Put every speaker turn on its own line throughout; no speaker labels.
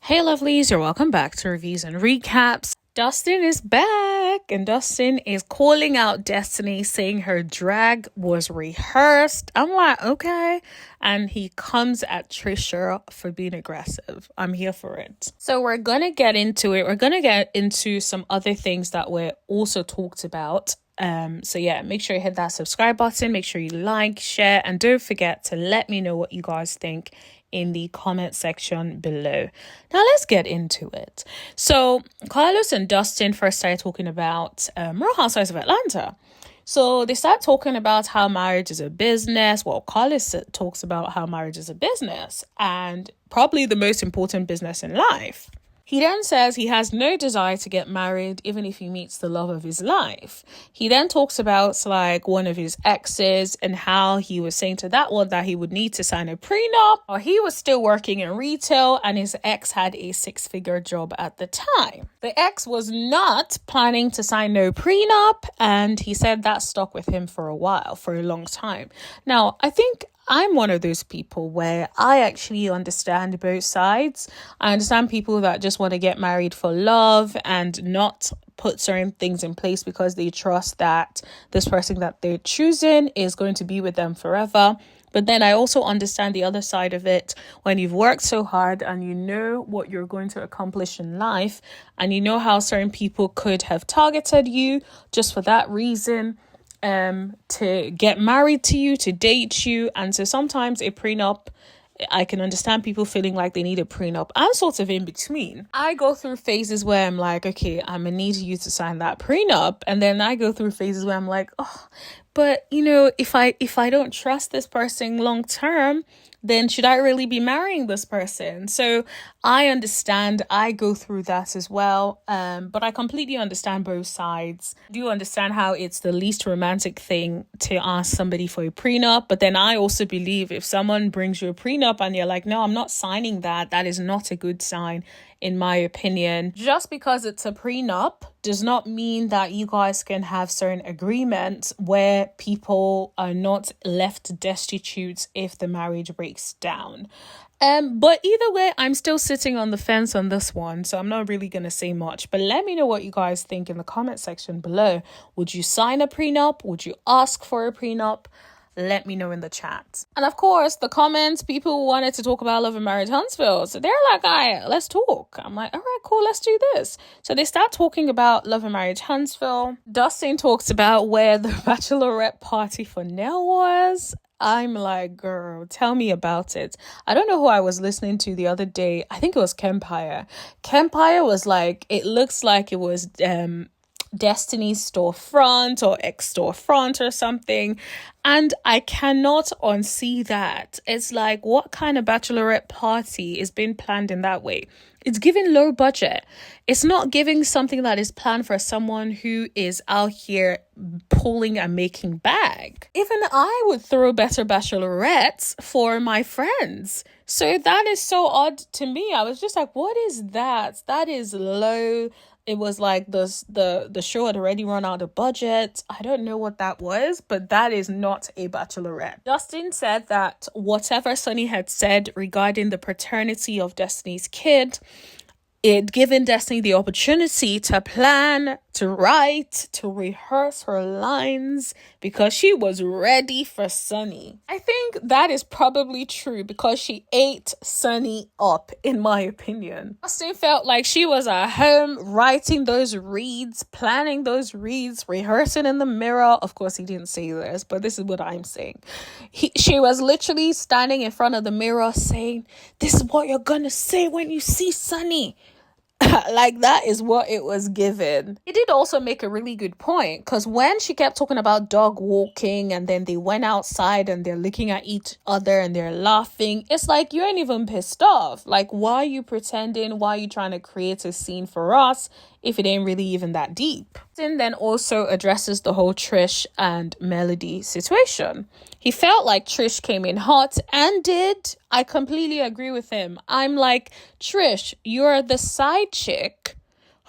Hey lovelies, you're welcome back to Reviews and Recaps. Dustin is back and Dustin is calling out Destiny, saying her drag was rehearsed. I'm like, okay. And he comes at Tricia for being aggressive. I'm here for it. So we're going to get into it. We're going to get into some other things that were also talked about. So yeah, make sure you hit that subscribe button. Make sure you like, share, and don't forget to let me know what you guys think in the comment section below. Now let's get into it. So Carlos and Dustin first started talking about Real Housewives of Atlanta. So they start talking about how marriage is a business. Well, Carlos talks about how marriage is a business and probably the most important business in life. He then says he has no desire to get married even if he meets the love of his life. He then talks about like one of his exes and how he was saying to that one that he would need to sign a prenup. Or he was still working in retail and his ex had a 6-figure job at the time. The ex was not planning to sign no prenup and he said that stuck with him for a while, for a long time. Now, I think I'm one of those people where I actually understand both sides. I understand people that just want to get married for love and not put certain things in place because they trust that this person that they're choosing is going to be with them forever. But then I also understand the other side of it when you've worked so hard and you know what you're going to accomplish in life and you know how certain people could have targeted you just for that reason. To get married to you, to date you, and so sometimes a prenup, I can understand people feeling like they need a prenup. I'm sort of in between. I go through phases where I'm like, okay, I'm gonna need you to sign that prenup, and then I go through phases where I'm like, oh, but you know, if I don't trust this person long term, then should I really be marrying this person? So I understand, I go through that as well. But I completely understand both sides. I do understand how it's the least romantic thing to ask somebody for a prenup. But then I also believe if someone brings you a prenup and you're like, no, I'm not signing that, that is not a good sign. In my opinion, just because it's a prenup does not mean that you guys can have certain agreements where people are not left destitute if the marriage breaks down. But either way, I'm still sitting on the fence on this one, so I'm not really going to say much. But let me know what you guys think in the comment section below. Would you sign a prenup? Would you ask for a prenup? Let me know in the chat. And of course, the comments, people wanted to talk about Love and Marriage Huntsville. So they're like, all right, let's talk. I'm like, all right, cool, let's do this. So they start talking about Love and Marriage Huntsville. Dustin talks about where the bachelorette party for Nell was. I'm like, girl, tell me about it. I don't know who I was listening to the other day. I think it was Kempire. Kempire was like, it looks like it was Destiny's storefront or ex-storefront or something, and I cannot unsee that. It's like, what kind of bachelorette party is being planned in that way? It's giving low budget. It's not giving something that is planned for someone who is out here pulling and making bag. Even I would throw better bachelorettes for my friends. So that is so odd to me. I was just like, what is that? That is low. It was like the show had already run out of budget. I don't know what that was, but that is not a bachelorette. Dustin said that whatever Sunni had said regarding the paternity of Destiny's kid, it given Destiny the opportunity to plan, to write, to rehearse her lines because she was ready for Sunni. I think that is probably true because she ate Sunni up, in my opinion. Dustin felt like she was at home writing those reads, planning those reads, rehearsing in the mirror. Of course, he didn't say this, but this is what I'm saying. She was literally standing in front of the mirror saying, this is what you're gonna say when you see Sunni. Like, that is what it was given. He did also make a really good point because when she kept talking about dog walking and then they went outside and they're looking at each other and they're laughing, it's like, you ain't even pissed off. Like, why are you pretending? Why are you trying to create a scene for us if it ain't really even that deep? And then also addresses the whole Trish and Melody situation. He felt like Trish came in hot and did. I completely agree with him. I'm like, Trish, you're the side chick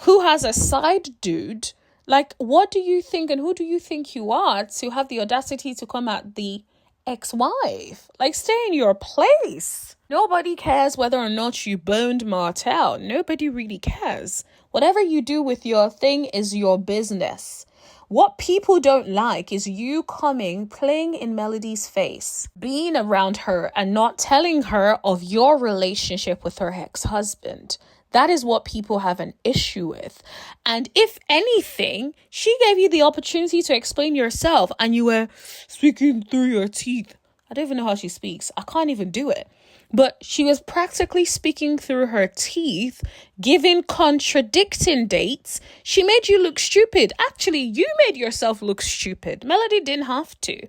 who has a side dude. Like, what do you think and who do you think you are to have the audacity to come at the ex-wife. Like, stay in your place. Nobody cares whether or not you boned Martell. Nobody really cares. Whatever you do with your thing is your business. What people don't like is you coming, playing in Melody's face, being around her and not telling her of your relationship with her ex-husband. That is what people have an issue with. And if anything, she gave you the opportunity to explain yourself and you were speaking through your teeth. I don't even know how she speaks. I can't even do it. But she was practically speaking through her teeth, giving contradicting dates. She made you look stupid. Actually, you made yourself look stupid. Melody didn't have to.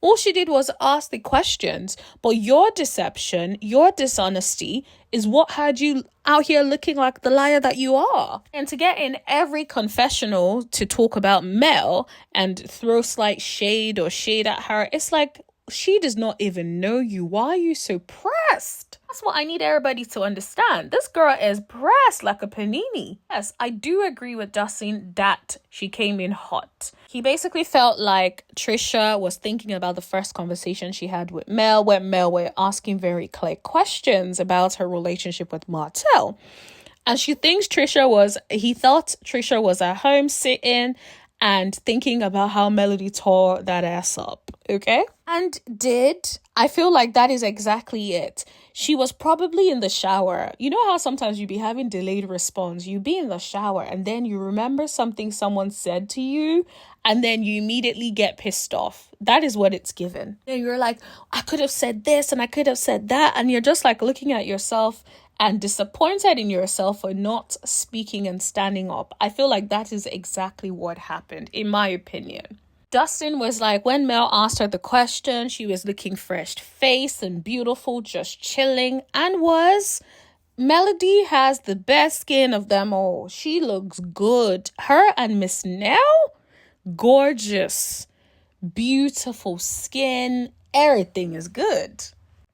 All she did was ask the questions. But your deception, your dishonesty is what had you out here looking like the liar that you are. And to get in every confessional to talk about Mel and throw slight shade at her, it's like, she does not even know you. Why are you so pressed? That's what I need everybody to understand. This girl is pressed like a panini. Yes, I do agree with Dustin that she came in hot. He basically felt like Tricia was thinking about the first conversation she had with Mel, where Mel were asking very clear questions about her relationship with Martell. And he thought Tricia was at home sitting and thinking about how Melody tore that ass up, okay? And I feel like that is exactly it. She was probably in the shower. You know how sometimes you be having delayed response? You be in the shower and then you remember something someone said to you and then you immediately get pissed off. That is what it's given. And you're like, I could have said this and I could have said that. And you're just like looking at yourself and disappointed in yourself for not speaking and standing up. I feel like that is exactly what happened, in my opinion. Dustin was like, when Mel asked her the question, she was looking fresh-faced and beautiful, just chilling, and Melody has the best skin of them all. She looks good. Her and Miss Nell, gorgeous, beautiful skin. Everything is good.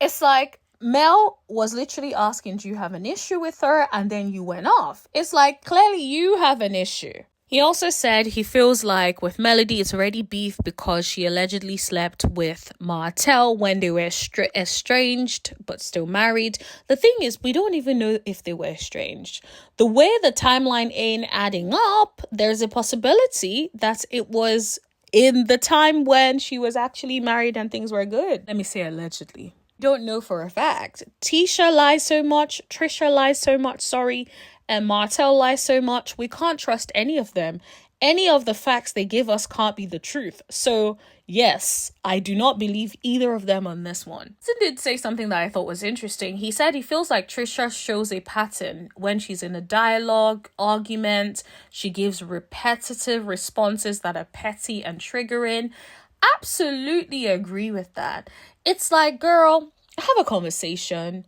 It's like, Mel was literally asking, do you have an issue with her? And then you went off. It's like, clearly you have an issue. He also said he feels like with Melody, it's already beef because she allegedly slept with Martell when they were estranged, but still married. The thing is, we don't even know if they were estranged. The way the timeline ain't adding up, there's a possibility that it was in the time when she was actually married and things were good. Let me say allegedly. Don't know for a fact. Tricia lies so much, and Martell lies so much. We can't trust any of them. Any of the facts they give us can't be the truth. So yes, I do not believe either of them on this one. Dustin did say something that I thought was interesting. He said he feels like Tricia shows a pattern when she's in a dialogue, argument. She gives repetitive responses that are petty and triggering. Absolutely agree with that. It's like, girl, have a conversation.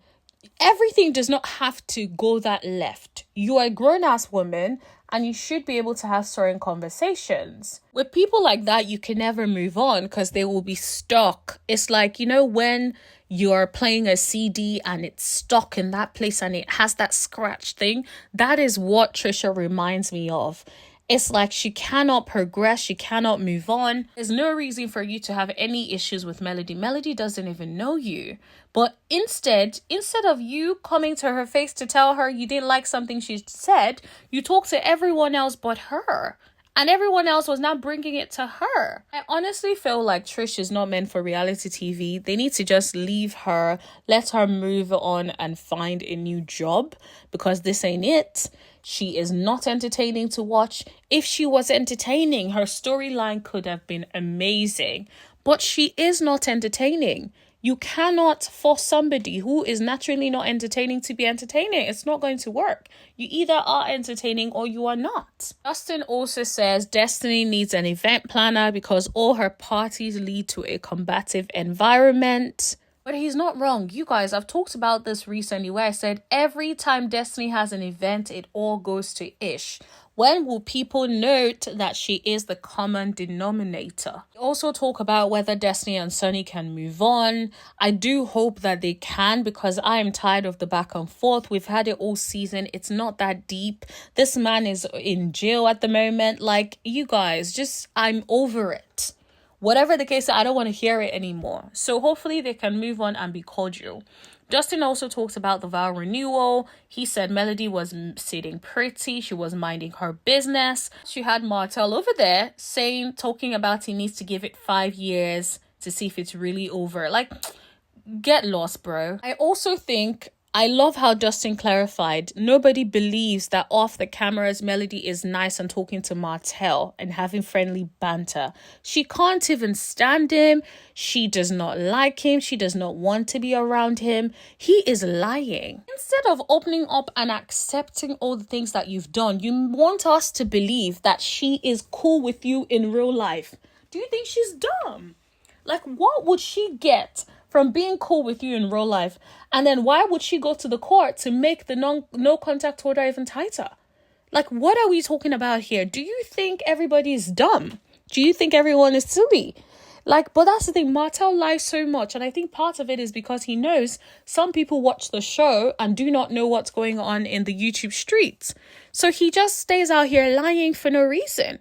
Everything does not have to go that left. You are a grown-ass woman and you should be able to have certain conversations. With people like that, you can never move on because they will be stuck. It's like, you know, when you're playing a CD and it's stuck in that place and it has that scratch thing. That is what Tricia reminds me of. It's like she cannot progress. She cannot move on. There's no reason for you to have any issues with Melody. Melody doesn't even know you. But instead of you coming to her face to tell her you didn't like something she said, you talk to everyone else but her. And everyone else was now bringing it to her. I honestly feel like Trish is not meant for reality TV. They need to just leave her, let her move on and find a new job because this ain't it. She is not entertaining to watch. If she was entertaining, her storyline could have been amazing. But she is not entertaining. You cannot force somebody who is naturally not entertaining to be entertaining. It's not going to work. You either are entertaining or you are not. Dustin also says Destiny needs an event planner because all her parties lead to a combative environment. But he's not wrong. You guys, I've talked about this recently where I said every time Destiny has an event, it all goes to ish. When will people note that she is the common denominator? We also talk about whether Destiny and Sunni can move on. I do hope that they can because I am tired of the back and forth. We've had it all season. It's not that deep. This man is in jail at the moment. Like, you guys, I'm over it. Whatever the case, I don't want to hear it anymore. So hopefully they can move on and be cordial. Dustin also talks about the vow renewal. He said Melody was sitting pretty. She was minding her business. She had Martell over there talking about he needs to give it 5 years to see if it's really over. Like, get lost, bro. I love how Dustin clarified nobody believes that off the cameras Melody is nice and talking to Martell and having friendly banter. She can't even stand him. She does not like him. She does not want to be around him. He is lying. Instead of opening up and accepting all the things that you've done, you want us to believe that she is cool with you in real life. Do you think she's dumb? Like, what would she get from being cool with you in real life? And then why would she go to the court to make the no contact order even tighter? Like, what are we talking about here? Do you think everybody is dumb? Do you think everyone is silly? Like, but that's the thing. Martell lies so much. And I think part of it is because he knows some people watch the show and do not know what's going on in the YouTube streets. So he just stays out here lying for no reason.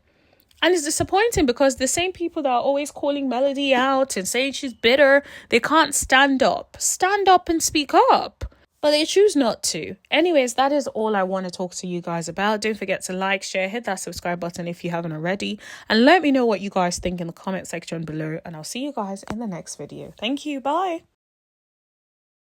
And it's disappointing because the same people that are always calling Melody out and saying she's bitter, they can't stand up. Stand up and speak up. But they choose not to. Anyways, that is all I want to talk to you guys about. Don't forget to like, share, hit that subscribe button if you haven't already. And let me know what you guys think in the comment section below. And I'll see you guys in the next video. Thank you. Bye.